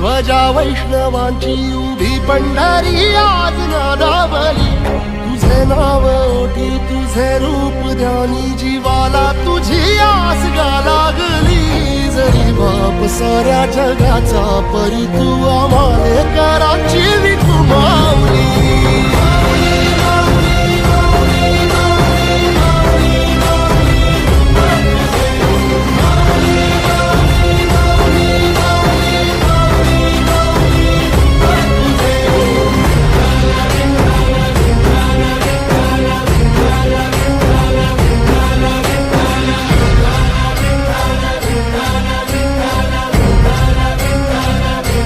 ध्वजा वैष्णवांची उभी पंढरी आज नादावली, तुझे नाव ओठी तुझे रूप ध्यानी, जीवाला तुझी आस गा लागली. जरी बाप साऱ्या जगाचा परी